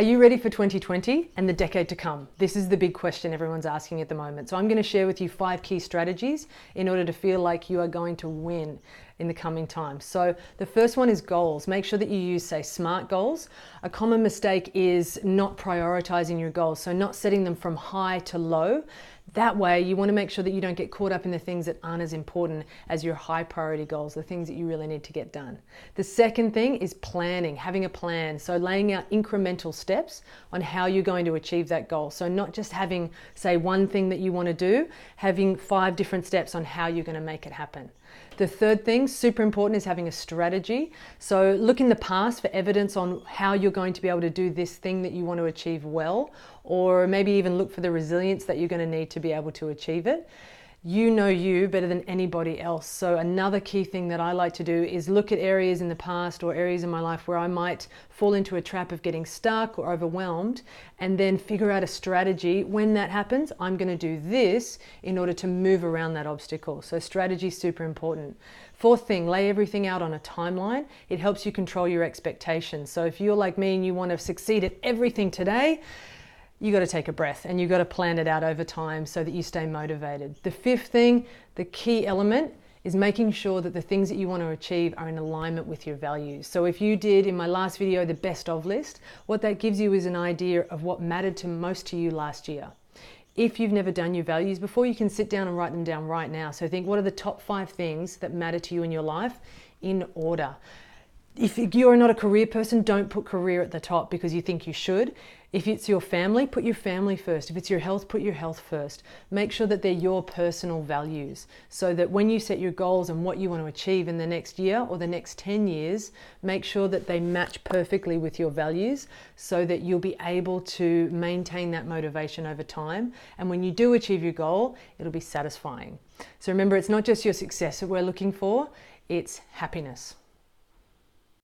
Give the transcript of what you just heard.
Are you ready for 2020 and the decade to come? This is the big question everyone's asking at the moment. So I'm going to share with you 5 key strategies in order to feel like you are going to win in the coming time. So the first one is goals. Make sure that you use, say, SMART goals. A common mistake is not prioritizing your goals, so not setting them from high to low. That way, you want to make sure that you don't get caught up in the things that aren't as important as your high priority goals, the things that you really need to get done. The second thing is planning, having a plan. So laying out incremental steps on how you're going to achieve that goal. So not just having, say, one thing that you want to do, having 5 different steps on how you're going to make it happen. The third thing, super important, is having a strategy. So look in the past for evidence on how you're going to be able to do this thing that you want to achieve well, or maybe even look for the resilience that you're going to need to be able to achieve it. You know you better than anybody else. So another key thing that I like to do is look at areas in the past or areas in my life where I might fall into a trap of getting stuck or overwhelmed, and then figure out a strategy. When that happens, I'm going to do this in order to move around that obstacle. So strategy is super important. Fourth thing, lay everything out on a timeline. It helps you control your expectations. So if you're like me and you want to succeed at everything today, you got to take a breath and you got to plan it out over time so that you stay motivated. The fifth thing, the key element, is making sure that the things that you want to achieve are in alignment with your values. So if you did in my last video the best of list, what that gives you is an idea of what mattered to most to you last year. If you've never done your values before, you can sit down and write them down right now. So think, what are the top 5 things that matter to you in your life in order? If you're not a career person, don't put career at the top because you think you should. If it's your family, put your family first. If it's your health, put your health first. Make sure that they're your personal values so that when you set your goals and what you want to achieve in the next year or the next 10 years, make sure that they match perfectly with your values so that you'll be able to maintain that motivation over time. And when you do achieve your goal, it'll be satisfying. So remember, it's not just your success that we're looking for, it's happiness.